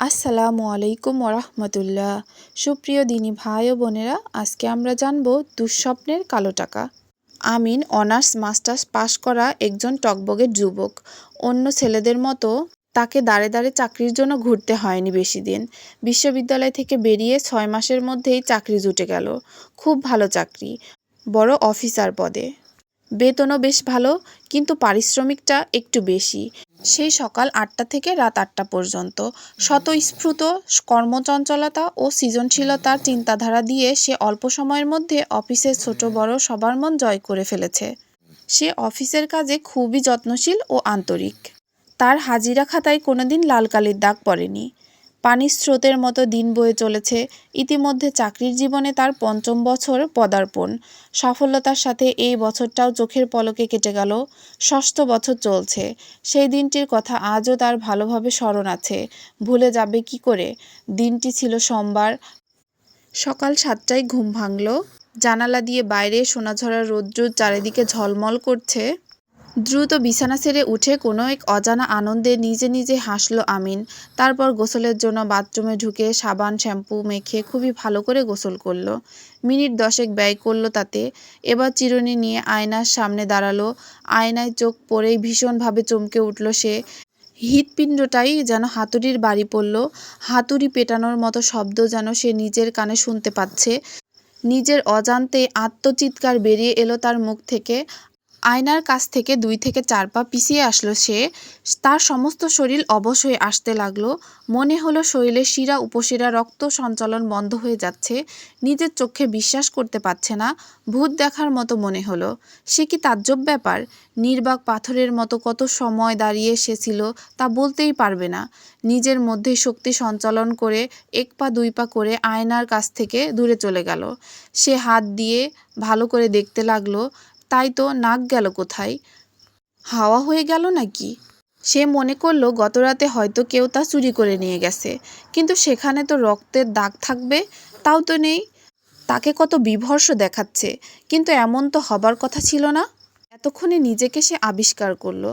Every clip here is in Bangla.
আসসালামু আলাইকুম ওরহমতুল্লাহ। সুপ্রিয় দিনী ভাই ও বোনেরা, আজকে আমরা জানব দুঃস্বপ্নের কালো টাকা। আমিন অনার্স মাস্টার্স পাশ করা একজন টকবগে যুবক। অন্য ছেলেদের মতো তাকে দাঁড়ে দাঁড়ে চাকরির জন্য ঘুরতে হয়নি বেশি দিন। বিশ্ববিদ্যালয় থেকে বেরিয়ে 6 মাসের মধ্যেই চাকরি জুটে গেল। খুব ভালো চাকরি, বড় অফিসার পদে। বেতনও বেশ ভালো, কিন্তু পারিশ্রমিকটা একটু বেশি। সেই সকাল 8টা থেকে রাত 8টা পর্যন্ত স্বতঃস্ফূর্ত কর্মচঞ্চলতা ও সৃজনশীলতার চিন্তাধারা দিয়ে সে অল্প সময়ের মধ্যে অফিসের ছোট বড় সবার মন জয় করে ফেলেছে। সে অফিসের কাজে খুবই যত্নশীল ও আন্তরিক। তার হাজিরা খাতায় কোনোদিন লাল কালির দাগ পড়েনি। পানির স্রোতের মতো দিন বয়ে চলেছে। ইতিমধ্যে চাকরির জীবনে তার 5ম বছর পদার্পণ। সাফল্যতার সাথে এই বছরটাও চোখের পলকে কেটে গেল। 6ষ্ঠ বছর চলছে। সেই দিনটির কথা আজও তার ভালোভাবে স্মরণ আছে। ভুলে যাবে কি করে? দিনটি ছিল সোমবার। সকাল 7টায় ঘুম ভাঙল। জানালা দিয়ে বাইরে সোনাঝরা রৌদ্র চারিদিকে ঝলমল করছে। দ্রুত বিছানা ছেড়ে উঠে কোনো এক অজানা আনন্দে নিজে নিজে হাসল আমিন। তারপর গোসলের জন্য বাথরুমে ঢুকে সাবান শ্যাম্পু মেখে খুবই ভালো করে গোসল করল। মিনিট 10 ব্যয় করল তাতে। এবার চিরুনি নিয়ে আয়নার সামনে দাঁড়ালো। আয়নায় চোখ পড়েই ভীষণভাবে চমকে উঠল সে। হৃৎপিণ্ডটাই যেন হাতুড়ির বাড়ি পড়ল। হাতুড়ি পেটানোর মতো শব্দ যেন সে নিজের কানে শুনতে পাচ্ছে। নিজের অজান্তে আত্মচিৎকার বেরিয়ে এলো তার মুখ থেকে। আয়নার কাছ থেকে 2 থেকে 4 পা পিছিয়ে আসলো সে। তার সমস্ত শরীর অবশ হয়ে আসতে লাগলো। মনে হলো শরীরের শিরা উপশিরা রক্ত সঞ্চালন বন্ধ হয়ে যাচ্ছে। নিজের চোখে বিশ্বাস করতে পারছে না। ভূত দেখার মতো মনে হলো। সে কি তাজ্জব ব্যাপার! নির্বাক পাথরের মতো কত সময় দাঁড়িয়ে সে ছিল তা বলতেই পারবে না। নিজের মধ্যে শক্তি সঞ্চালন করে 1 পা 2 পা করে আয়নার কাছ থেকে দূরে চলে গেল। সে হাত দিয়ে ভালো করে দেখতে লাগলো। তাই তো, নাক গেল কোথায়? হাওয়া হয়ে গেল নাকি? সে মনে করলো গতরাতে হয়তো কেউ তা চুরি করে নিয়ে গেছে। কিন্তু সেখানে তো রক্তের দাগ থাকবে, তাও তো নেই। তাকে কত বিভৎস দেখাচ্ছে, কিন্তু এমন তো হবার কথা ছিল না। এতক্ষণে নিজেকে সে আবিষ্কার করলো।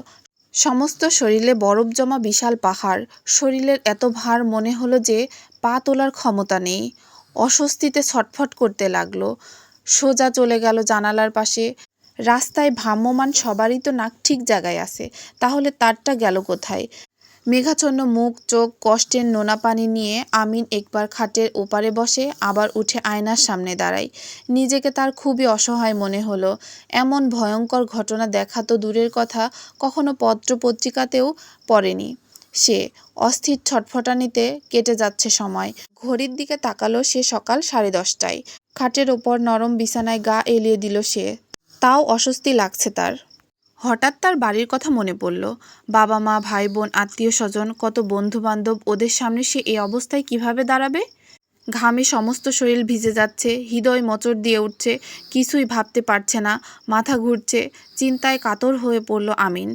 সমস্ত শরীরে বরফ জমা বিশাল পাহাড়। শরীরের এত ভার মনে হলো যে পা তোলার ক্ষমতা নেই। অস্বস্তিতে ছটফট করতে লাগলো। সোজা চলে গেল জানালার পাশে। রাস্তায় ভ্রাম্যমাণ সবারই তো নাক ঠিক জায়গায় আছে, তাহলে তারটা গেল কোথায়? মেঘাচ্ছন্ন মুখ চোখ কষ্টের নোনা পানি নিয়ে আমিন একবার খাটের ওপারে বসে, আবার উঠে আয়নার সামনে দাঁড়ায়। নিজেকে তার খুবই অসহায় মনে হলো। এমন ভয়ঙ্কর ঘটনা দেখা তো দূরের কথা, কখনো পত্র পত্রিকাতেও পড়েনি সে। অস্থির ছটফটানিতে কেটে যাচ্ছে সময়। ঘড়ির দিকে তাকালো সে। সকাল 10:30টায়। খাটের ওপর নরম বিছানায় গা এলিয়ে দিল সে। তাও অস্বস্তি লাগছে তার। হঠাৎ তার বাড়ির কথা মনে পড়ল। বাবা মা ভাই বোন আত্মীয় স্বজন কত বন্ধু বান্ধব, ওদের সামনে সে এই অবস্থায় কিভাবে দাঁড়াবে? ঘামে সমস্ত শরীর ভিজে যাচ্ছে। হৃদয় মোচড় দিয়ে উঠছে। কিছুই ভাবতে পারছে না। মাথা ঘুরছে। চিন্তায় কাতর হয়ে পড়ল আমিন।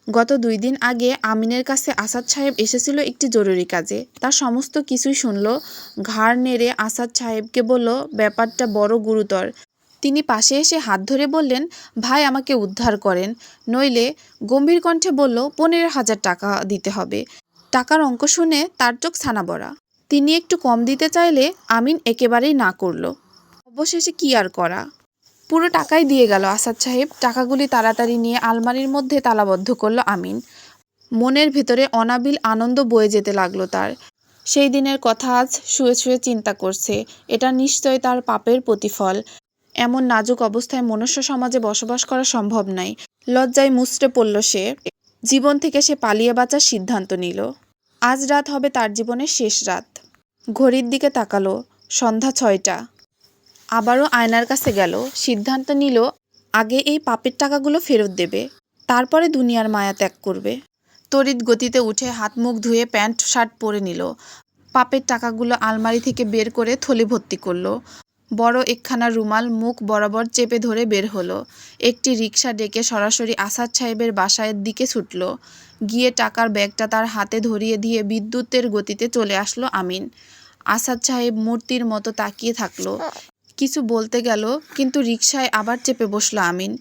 গত 2 দিন আগে আমিনের কাছে আসাদ সাহেব এসেছিল একটি জরুরি কাজে। তার সমস্ত কিছুই শুনল। ঘাড় নেড়ে আসাদ সাহেবকে বলল ব্যাপারটা বড় গুরুতর। তিনি পাশে এসে হাত ধরে বললেন, ভাই আমাকে উদ্ধার করেন, নইলে। গম্ভীর কণ্ঠে বলল, 15,000 টাকা দিতে হবে। টাকার অঙ্ক শুনে তার চোখ ছানা বড়া। তিনি একটু কম দিতে চাইলে আমিন একেবারেই না করল। অবশেষে কি আর করা, পুরো টাকাই দিয়ে গেল আসাদ সাহেব। টাকাগুলি তাড়াতাড়ি নিয়ে আলমারির মধ্যে তালাবদ্ধ করল আমিন। মনের ভেতরে অনাবিল আনন্দ বয়ে যেতে লাগলো তার। সেই দিনের কথা আজ শুয়ে শুয়ে চিন্তা করছে। এটা নিশ্চয় তার পাপের প্রতিফল। এমন নাজুক অবস্থায় মনুষ্য সমাজে বসবাস করা সম্ভব নয়। লজ্জায় মুচড়ে পড়ল সে। জীবন থেকে সে পালিয়ে বাঁচার সিদ্ধান্ত নিল। আজ রাত হবে তার জীবনের শেষ রাত। ঘড়ির দিকে তাকালো। সন্ধ্যা 6টা। আবারও আয়নার কাছে গেল। সিদ্ধান্ত নিল আগে এই পাপের টাকাগুলো ফেরত দেবে, তারপরে দুনিয়ার মায়া ত্যাগ করবে। তড়িৎ গতিতে উঠে হাত মুখ ধুয়ে প্যান্ট শার্ট পরে নিল। পাপের টাকাগুলো আলমারি থেকে বের করে থলি ভর্তি করলো। বড় একখানা রুমাল মুখ বরাবর চেপে ধরে বের হলো। একটি রিকশা ডেকে সরাসরি আসাদ সাহেবের বাসার দিকে ছুটল। গিয়ে টাকার ব্যাগটা তার হাতে ধরিয়ে দিয়ে বিদ্যুতের গতিতে চলে আসলো আমিন। আসাদ সাহেব মূর্তির মতো তাকিয়ে থাকলো। কিছু বলতে গেল, কিন্তু রিকশায় আবার চেপে বসল আমিন।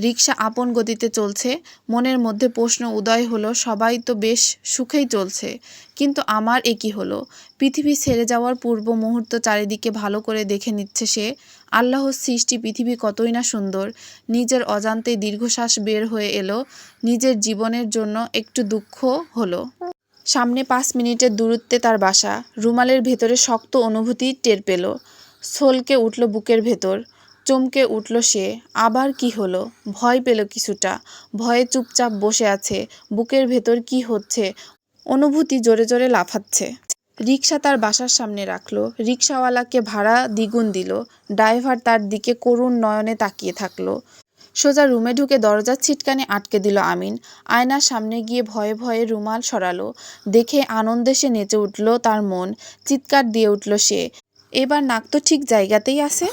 রিকশা আপন গতিতে চলছে। মনের মধ্যে প্রশ্ন উদয় হলো, সবাই তো বেশ সুখেই চলছে, কিন্তু আমার এ কী হলো? পৃথিবী ছেড়ে যাওয়ার পূর্ব মুহূর্ত চারিদিকে ভালো করে দেখে নিচ্ছে সে। আল্লাহর সৃষ্টি পৃথিবী কতই না সুন্দর। নিজের অজান্তেই দীর্ঘশ্বাস বের হয়ে এলো। নিজের জীবনের জন্য একটু দুঃখ হলো। সামনে 5 মিনিটের দূরত্বে তার বাসা। রুমালের ভেতরে শক্ত অনুভূতি টের পেল। ছলকে উঠল বুকের ভেতর। চমকে উঠল সে। আবার কি হলো? ভয় পেল কিছুটা। ভয়ে চুপচাপ বসে আছে। বুকের ভেতর কি হচ্ছে? অনুভূতি জোরে জোরে লাফাচ্ছে। রিকশা তার বাসার সামনে রাখল। রিকশাওয়ালাকে ভাড়া দ্বিগুণ দিল। ড্রাইভার তার দিকে করুণ নয়নে তাকিয়ে থাকল। সোজা রুমে ঢুকে দরজার ছিটকানি আটকে দিল আমিন। আয়নার সামনে গিয়ে ভয়ে ভয়ে রুমাল সরালো। দেখে আনন্দে সে নেচে উঠল তার মন। চিৎকার দিয়ে উঠল সে, এবার নাক তো ঠিক জায়গাতেই আছে।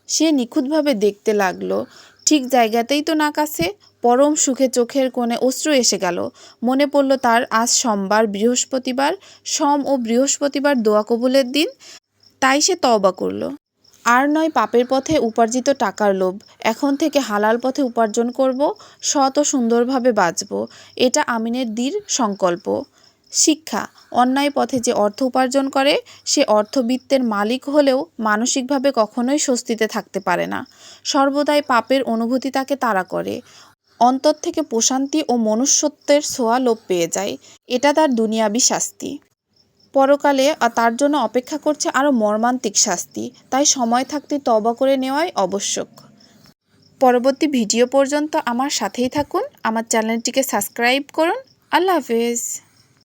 সে নিখুঁতভাবে দেখতে লাগলো। ঠিক জায়গাতেই তো নাক আছে। পরম সুখে চোখের কোণে অশ্রু এসে গেল। মনে পড়ল তার আজ সোমবার, বৃহস্পতিবার, সোম ও বৃহস্পতিবার দোয়া কবুলের দিন। তাই সে তওবা করল। আর নয় পাপের পথে উপার্জিত টাকার লোভ। এখন থেকে হালাল পথে উপার্জন করব, সৎ ও সুন্দরভাবে বাঁচব। এটা আমিনের দৃঢ় সংকল্প। শিক্ষা: অন্যায় পথে যে অর্থ উপার্জন করে সে অর্থবিত্তের মালিক হলেও মানসিকভাবে কখনোই স্বস্তিতে থাকতে পারে না। সর্বদাই পাপের অনুভূতি তাকে তাড়া করে। অন্তর থেকে প্রশান্তি ও মনুষ্যত্বের ছোঁয়া লোপ পেয়ে যায়। এটা তার দুনিয়াবি শাস্তি। পরকালে তার জন্য অপেক্ষা করছে আরও মর্মান্তিক শাস্তি। তাই সময় থাকতে তওবা করে নেওয়াই আবশ্যক। পরবর্তী ভিডিও পর্যন্ত আমার সাথেই থাকুন। আমার চ্যানেলটিকে সাবস্ক্রাইব করুন। আল্লাহ হাফেজ।